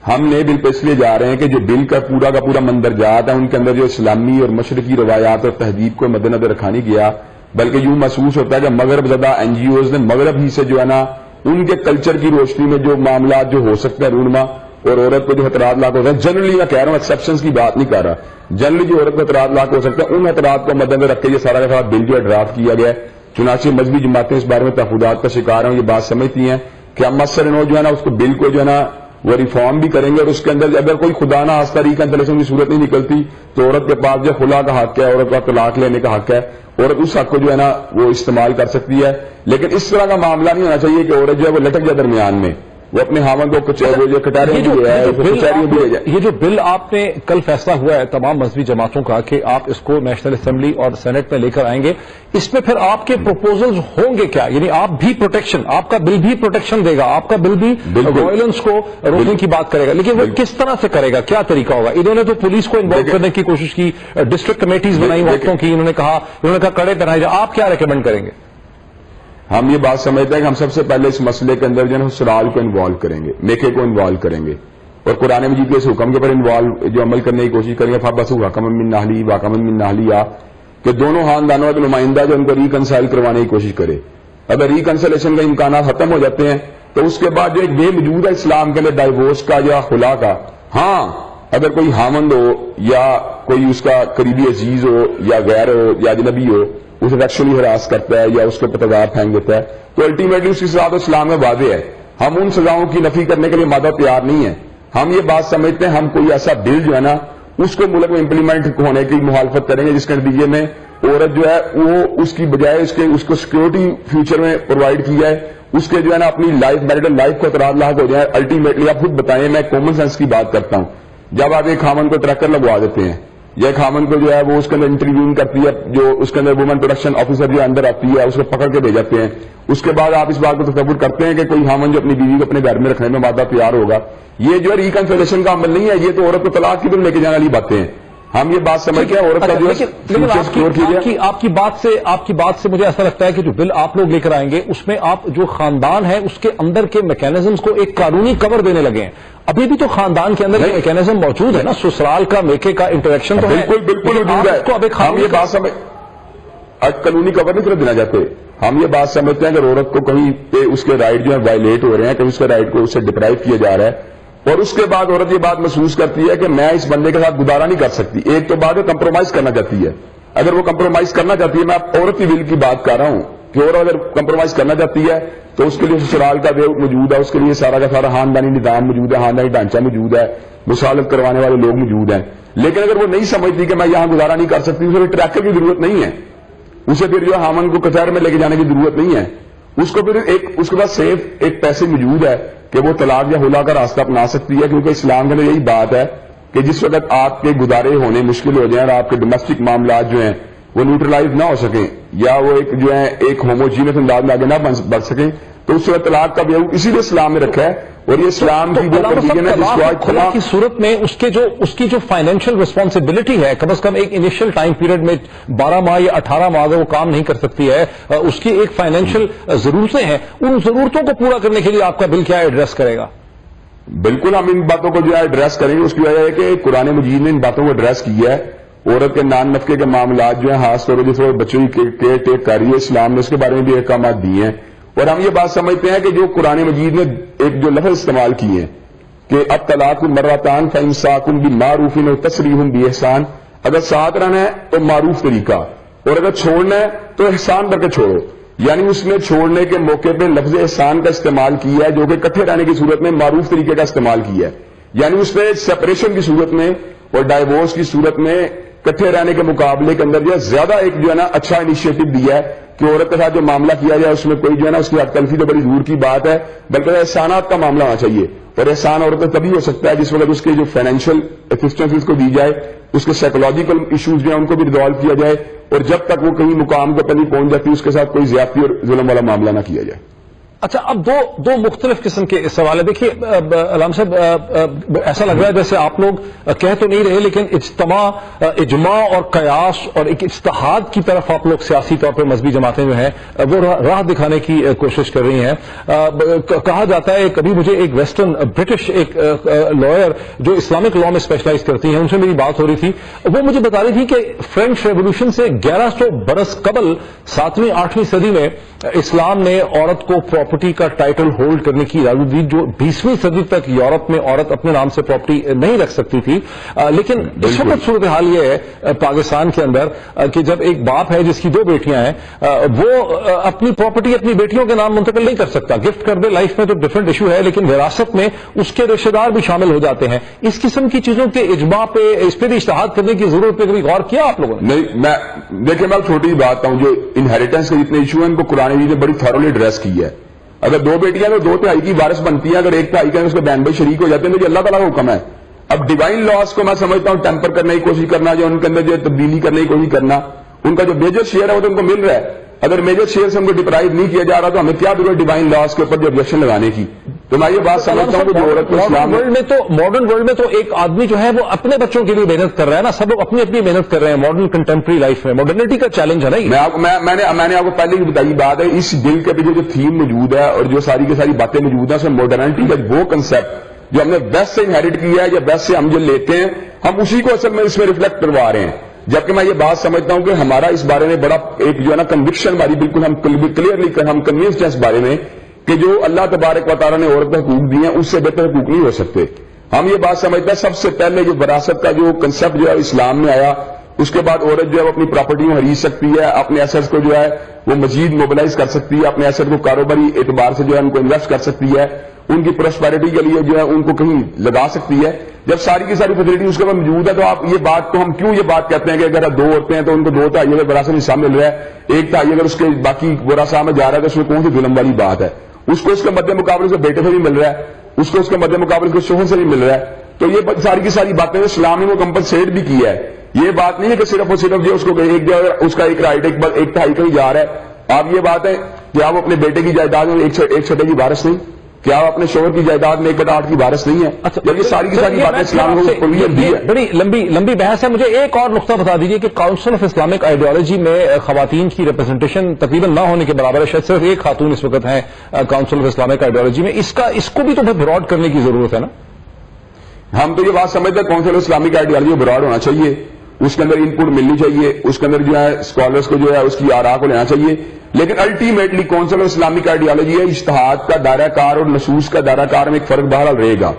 ہم نئے بل پہ اس لیے جا رہے ہیں کہ جو بل کا پورا مندرجات ہے ان کے اندر جو اسلامی اور مشرقی روایات اور تہذیب کو مد نظر رکھا نہیں گیا، بلکہ یوں محسوس ہوتا ہے کہ مغرب زدہ NGOs نے مغرب ہی سے جو ہے نا ان کے کلچر کی روشنی میں جو معاملات جو ہو سکتے ہیں رونما اور عورت کو جو خطرات لاحق ہوتے ہیں، جنرلی میں کہہ رہا ہوں ایکسیپشنز کی بات نہیں کر رہا، جنرلی جو عورت کو خطرات لاحق ہو سکتے ہیں ان خطرات کو مد نظر رکھ کے یہ سارا کا سارا بل جو ہے ڈرافٹ کیا گیا ہے. چنانچہ مذہبی جماعتیں اس بارے میں تحفظات کا شکار ہیں، یہ بات سمجھتی ہیں کہ ہم مثلاً جو ہے نا اس کو بل کو جو ہے نا وہ ریفارم بھی کریں گے اور اس کے اندر اگر کوئی خدا نہ خواستہ ریکنسائلیشن کی صورت نہیں نکلتی تو عورت کے پاس جو خلا کا حق ہے، عورت کا طلاق لینے کا حق ہے، عورت اس حق کو جو ہے نا وہ استعمال کر سکتی ہے. لیکن اس طرح کا معاملہ نہیں ہونا چاہیے کہ عورت جو ہے وہ لٹک جائے درمیان میں وہ اپنے ہامن کو کٹارے بھی ہے کچہریوں بھی لے جائے. یہ جو بل آپ نے کل فیصلہ ہوا ہے تمام مذہبی جماعتوں کا کہ آپ اس کو نیشنل اسمبلی اور سینٹ میں لے کر آئیں گے, اس میں پھر آپ کے پروپوزلز ہوں گے کیا؟ یعنی آپ بھی پروٹیکشن, آپ کا بل بھی پروٹیکشن دے گا, آپ کا بل بھی وائلنس کو روکنے کی بات کرے گا, لیکن وہ کس طرح سے کرے گا, کیا طریقہ ہوگا؟ انہوں نے تو پولیس کو انوالو کرنے کی کوشش کی, ڈسٹرکٹ کمیٹیز بنائی وقتوں کی, انہوں نے کہا کڑے بنائے جائیں, آپ کیا ریکمینڈ کریں گے؟ ہم یہ بات سمجھتے ہیں کہ ہم سب سے پہلے اس مسئلے کے اندر جو ہے سرال کو انوالو کریں گے, میکے کو انوالو کریں گے, اور قرآن مجید کے اس حکم کے اوپر انوالو جو عمل کرنے کی کوشش کریں گے. فبس حکم من اہلی واکم من اہلیہ, کہ دونوں خاندانوں کے نمائندہ جو ان کو ریکنسائل کروانے کی کوشش کرے. اگر ریکنسلیشن کا امکانات ختم ہو جاتے ہیں تو اس کے بعد جو ایک بے موجود ہے اسلام کے اندر ڈائیورس کا یا خلا کا, ہاں اگر کوئی حامند ہو یا کوئی اس کا قریبی عزیز ہو یا غیر ہو یا اجنبی ہو, اسے سیکشولی ہراس کرتا ہے یا اس کے پتگار پھینک دیتا ہے, تو الٹیمیٹلی اس کی سزا تو اسلام میں واضح ہے. ہم ان سزاؤں کی نفی کرنے کے لیے مادہ تیار نہیں ہے. ہم یہ بات سمجھتے ہیں ہم کوئی ایسا بل جو ہے نا اس کو ملک میں امپلیمنٹ ہونے کی مخالفت کریں گے جس کے نتیجے میں عورت جو ہے وہ اس کی بجائے اس کو سیکورٹی فیوچر میں پرووائڈ کی جائے, اس کے جو ہے نا اپنی لائف میریٹل لائف کو اعتراض لاحق ہو جائے. الٹیمیٹلی آپ خود بتائیں, میں کامن سینس کی بات کرتا ہوں, جب آپ ایک خامن کو ٹریکر لگوا دیتے ہیں یا ایک خامن کو جو ہے وہ اس کے اندر انٹرویو کرتی ہے, جو اس کے اندر وومن پروٹیکشن آفیسر جو اندر آتی ہے اس کو پکڑ کے دے جاتے ہیں, اس کے بعد آپ اس بات کو تصور کرتے ہیں کہ کوئی خامن جو اپنی بیوی کو اپنے گھر میں رکھنے میں مادہ تیار ہوگا, یہ جو ہے ریکنسلیشن کا عمل نہیں ہے, یہ تو عورت کو طلاق کی طرف لے کے جانے والی باتیں ہیں. ہم یہ بات سمجھتے ہیں عورت کا جو ہے آپ کی بات سے مجھے ایسا لگتا ہے کہ جو بل آپ لوگ لے کر آئیں گے اس میں آپ جو خاندان ہے اس کے اندر کے میکینزمز کو ایک قانونی کور دینے لگے ہیں. ابھی بھی تو خاندان کے اندر میکینزم موجود ہے نا, سسرال کا میکے کا انٹریکشن تو بالکل موجود ہے. ہم یہ بات سمجھ قانونی کور نہیں دینا چاہتے. ہم یہ بات سمجھتے ہیں کہ عورت کو کہیں اس کے رائٹ جو ہے وائلیٹ ہو رہے ہیں, کہیں اس کے رائٹ کو اس سے ڈپرائیو کیا جا رہا ہے, اور اس کے بعد عورت یہ بات محسوس کرتی ہے کہ میں اس بندے کے ساتھ گزارا نہیں کر سکتی. ایک تو بعد وہ کمپرومائز کرنا چاہتی ہے. اگر وہ کمپرومائز کرنا چاہتی ہے, میں عورت کی ول کی بات کر رہا ہوں کہ عورت اگر کمپرومائز کرنا چاہتی ہے تو اس کے لیے سسرال کا وے موجود ہے, اس کے لیے سارا کا سارا خاندانی نظام موجود ہے, خاندانی ڈھانچہ موجود ہے, مسالت کروانے والے لوگ موجود ہیں. لیکن اگر وہ نہیں سمجھتی کہ میں یہاں گزارا نہیں کر سکتی, اسے ٹریکر کی ضرورت نہیں ہے, اسے پھر جو حامن کو کچہری میں لے کے جانے کی ضرورت نہیں ہے, اس کو پھر اس کے پاس سیف ایک پیسے موجود ہے کہ وہ طلاق یا خلا کا راستہ اپنا سکتی ہے. کیونکہ اسلام کے اندر یہی بات ہے کہ جس وقت آپ کے گزارے ہونے مشکل ہو جائیں اور آپ کے ڈومیسٹک معاملات جو ہیں وہ نیوٹرلائز نہ ہو سکیں یا وہ ایک جو ہے ایک ہوموجینس انداز میں آگے نہ بڑھ سکیں, تو اس وقت طلاق کا بھی اسی لیے اسلام میں رکھا ہے. اور یہ اسلام کی وہ کنڈیشن ہے جس کو آج خلا کی صورت میں اس کی جو فائنینشیل رسپانسبلٹی ہے, کم از کم ایک انیشیل ٹائم پیریڈ میں 12 ماہ یا 18 ماہ اگر وہ کام نہیں کر سکتی ہے, اس کی ایک فائنینشیل ضرورتیں ہیں, ان ضرورتوں کو پورا کرنے کے لیے آپ کا بل کیا ایڈریس کرے گا؟ بالکل ہم ان باتوں کو جو ہے ایڈریس کریں گے. اس کی وجہ ہے کہ قرآن مجید نے ان باتوں کو ایڈریس کیا ہے. عورت کے نان نفقے کے معاملات جو ہیں خاص طور پر جس وقت بچوں کی کیئر ٹیک کر رہی ہے, اسلام نے اس کے بارے میں بھی احکامات دیے ہیں. اور ہم یہ بات سمجھتے ہیں کہ جو قرآن مجید نے ایک جو لفظ استعمال کیے ہیں کہ اب طلاق مرتان فامساکم بمعروف و تسریح باحسان, اگر ساتھ رہنا ہے تو معروف طریقہ, اور اگر چھوڑنا ہے تو احسان کر کے چھوڑو. یعنی اس نے چھوڑنے کے موقع پہ لفظ احسان کا استعمال کیا ہے, جو کہ اکٹھے رہنے کی صورت میں معروف طریقے کا استعمال کیا ہے. یعنی اس نے سپریشن کی صورت میں اور ڈائیورس کی صورت میں اکٹھے رہنے کے مقابلے کے اندر جو ہے زیادہ ایک جو ہے نا اچھا انیشیٹو دیا ہے کہ عورت کے ساتھ جو معاملہ کیا جائے اس میں کوئی جو ہے نا اس کی حق تلفی تو بڑی دور کی بات ہے, بلکہ احسانات کا معاملہ ہونا چاہیے. اور احسان عورت تبھی ہو سکتا ہے جس وقت اس کے جو فائنینشیل اسسٹنس کو دی جائے, اس کے سائیکولوجیکل ایشوز جو ہیں ان کو بھی ریزالو کیا جائے, اور جب تک وہ کہیں مقام کو پہلے پہنچ جاتی اس کے ساتھ کوئی زیادتی اور ظلم والا معاملہ نہ کیا جائے. اچھا, اب دو مختلف قسم کے سوال ہے. دیکھیے علام صاحب, ایسا لگ رہا ہے جیسے آپ لوگ کہہ تو نہیں رہے, لیکن اجماع اور قیاس اور ایک اجتہاد کی طرف آپ لوگ سیاسی طور پر مذہبی جماعتیں جو ہیں وہ راہ دکھانے کی کوشش کر رہی ہیں. کہا جاتا ہے, کبھی مجھے ایک ویسٹرن برٹش ایک لائر جو اسلامک لا میں اسپیشلائز کرتی ہیں, ان سے میری بات ہو رہی تھی, وہ مجھے بتا رہی تھی کہ فرینچ ریولوشن سے 1100 برس قبل 7ویں 8ویں صدی میں اسلام نے عورت کو پراپرٹی کا ٹائٹل ہولڈ کرنے کی اجازت دی, جو 20ویں صدی تک یورپ میں عورت اپنے نام سے پراپرٹی نہیں رکھ سکتی تھی. لیکن اس وقت صورتحال یہ ہے پاکستان کے اندر کہ جب ایک باپ ہے جس کی 2 بیٹیاں ہیں, وہ اپنی پراپرٹی اپنی بیٹیوں کے نام منتقل نہیں کر سکتا. گفٹ کر دے لائف میں تو ڈفرنٹ ایشو ہے, لیکن وراثت میں اس کے رشتہ دار بھی شامل ہو جاتے ہیں. اس قسم کی چیزوں کے اجماع پہ, اس پہ بھی اجتہاد کرنے کی ضرورت پہ کبھی غور کیا آپ لوگوں نے؟ نہیں, دیکھیں میں چھوٹی بات ہوں, جو انہیریٹنس کے جتنے ایشو ہیں ان کو قرآن مجید نے بڑی تھرولی ایڈریس کی ہے. اگر 2 بیٹیاں تو 2/3 کی وارث بنتی ہیں, اگر 1/3 کا اس کے بہن بھائی شریک ہو جاتے ہیں تو یہ اللہ تعالیٰ کا حکم ہے. اب ڈیوائن لاس کو میں سمجھتا ہوں ٹیمپر کرنے کی کوشش کرنا, جو ان کے اندر جو تبدیلی کرنے کی کوشش کرنا, ان کا جو میجر شیئر ہے وہ تو ان کو مل رہا ہے. اگر میجر شیئر سے ہم کو ڈپرائیو نہیں کیا جا رہا تو ہمیں کیا ضرورت ڈیوائن لاس کے اوپر جو آبجیکشن لگانے کی. تو میں یہ بات سمجھتا ہوں کہ جو عورت کو اسلام ماڈرن ورلڈ میں تو ایک آدمی جو ہے وہ اپنے بچوں کے لیے محنت کر رہا ہے نا, سب لوگ اپنی اپنی محنت کر رہے ہیں ماڈرن کنٹمپرری لائف میں. ماڈرنٹی کا چیلنج ہے نا. میں نے آپ کو پہلے بھی بتائی بات ہے, اس بل کے پیچھے جو تھیم موجود ہے اور جو ساری کی ساری باتیں موجود ہیں اس میں ماڈرنٹی کا وہ کنسپٹ جو ہم نے ویسٹ سے انہیریٹ کیا ہے یا ویسٹ سے ہم جو لیتے ہیں ہم اسی کو اصل میں اس میں ریفلیکٹ کروا رہے ہیں. جبکہ میں یہ بات سمجھتا ہوں کہ ہمارا اس بارے میں بڑا ایک جو ہے نا کنوکشن ہماری بالکل ہم کلیئرلی ہم کنوینسڈ ہیں اس بارے میں کہ جو اللہ تبارک و تعالیٰ نے عورت کو حقوق دیے ہیں اس سے بہتر حقوق نہیں ہو سکتے. ہم یہ بات سمجھتے ہیں سب سے پہلے جو وراثت کا جو کنسپٹ جو ہے اسلام میں آیا, اس کے بعد عورت جو ہے وہ اپنی پراپرٹی کو خرید سکتی ہے, اپنے ایسٹس کو جو ہے وہ مزید موبلائز کر سکتی ہے, اپنے ایسٹ کو کاروباری اعتبار سے جو ہے ان کو انویسٹ کر سکتی ہے, ان کی پراسپیرٹی کے لیے جو ہے ان کو کہیں لگا سکتی ہے. جب ساری کی ساری فیسلٹی اس کے بعد موجود ہے تو آپ یہ بات تو ہم کیوں یہ بات کہتے ہیں کہ اگر 2 عورتیں ہیں تو ان کو 2/3 اگر وراثت حصہ مل رہا ہے, 1/3 اگر اس کے باقی وراثت میں جا رہا ہے تو اس میں کون سی ظلم والی بات ہے. اس کو اس کے مد مقابل اس کے بیٹے سے بھی مل رہا ہے, اس کو اس کے مد مقابل اس کے شوہر سے بھی مل رہا ہے. تو یہ ساری کی ساری باتیں اسلام نے وہ کمپنسیٹ بھی کی ہے. یہ بات نہیں ہے کہ صرف اور صرف جو اس کو ایک جو اس کا ایک رائٹ 1/3 کا ہی جا رہا ہے. آپ یہ بات ہے کہ آپ اپنے بیٹے کی جائیداد میں 1/6 کی وارث نہیں, کیا آپ اپنے شوہر کی جائیداد میں 1/8 کی وارث نہیں ہے. جب یہ ساری کی ساری باتیں اسلام کو پروویژن دی ہے. بڑی لمبی بحث ہے. مجھے ایک اور نقطہ بتا دیجیے کہ کاؤنسل آف اسلامک آئیڈیالوجی میں خواتین کی ریپرزنٹیشن تقریباً نہ ہونے کے برابر ہے. شاید صرف ایک خاتون اس وقت ہیں کاؤنسل آف اسلامک آئیڈیالوجی میں. اس کو بھی تو براڈ کرنے کی ضرورت ہے نا. ہم تو یہ بات سمجھتے ہیں council of Islamic ideology broad ہونا چاہیے, اس کے اندر ان پٹ ملنی چاہیے, اس کے اندر جو ہے اسکالرس کو جو ہے اس کی آراء کو لینا چاہیے. لیکن ultimately council of Islamic ideology ہے اجتہاد کا دائرہ کار اور نصوص کا دائرہ کار میں ایک فرق بہرحال رہے گا.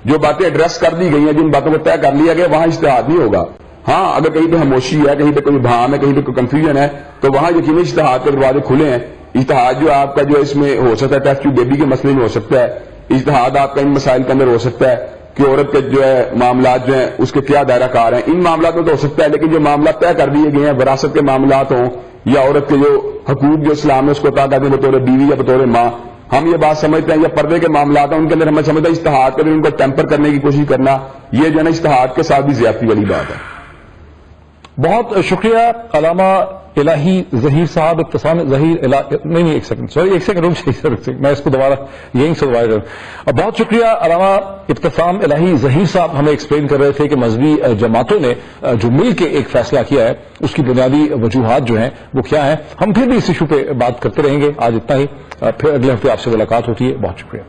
جو باتیں ایڈریس کر دی گئی ہیں, جن باتوں کو طے کر لیا گیا, وہاں اجتہاد نہیں ہوگا. ہاں اگر کہیں پہ خاموشی ہے, کہیں پہ کوئی بھام ہے, کہیں پہ کوئی کنفیوژن ہے تو وہاں یقینی اجتہاد کے دروازے کھلے ہیں. اجتہاد جو آپ کا جو اس میں ہو سکتا ہے ٹیسٹ ٹیوب بیبی کے مسئلے میں ہو سکتا ہے, اجتہاد آپ کا ان مسائل کے اندر ہو سکتا ہے کہ عورت کے جو ہے معاملات جو ہیں اس کے کیا دائرہ کار ہیں. ان معاملات میں تو ہو سکتا ہے, لیکن جو معاملات طے کر دیے گئے ہیں وراثت کے معاملات ہوں یا عورت کے جو حقوق جو اسلام میں اس کو عطا کرتے ہیں بطور بیوی یا بطور ماں, ہم یہ بات سمجھتے ہیں یا پردے کے معاملات ہیں ان کے اندر ہمیں سمجھتے ہیں اجتہاد کر ان کو ٹیمپر کرنے کی کوشش کرنا, یہ جو ہے نا اجتہاد کے ساتھ بھی زیادتی والی بات ہے. بہت شکریہ علامہ الہی ظہیر صاحب. ابتسام ظہیر نہیں ایک سیکنڈ روم چاہیے, میں اس کو دوبارہ یہیں سے دوبارہ کروں. بہت شکریہ علامہ ابتسام الہی ظہیر صاحب ہمیں ایکسپلین کر رہے تھے کہ مذہبی جماعتوں نے جو مل کے ایک فیصلہ کیا ہے اس کی بنیادی وجوہات جو ہیں وہ کیا ہیں. ہم پھر بھی اس ایشو پہ بات کرتے رہیں گے. آج اتنا ہی, پھر اگلے ہفتے آپ سے ملاقات ہوتی ہے. بہت شکریہ.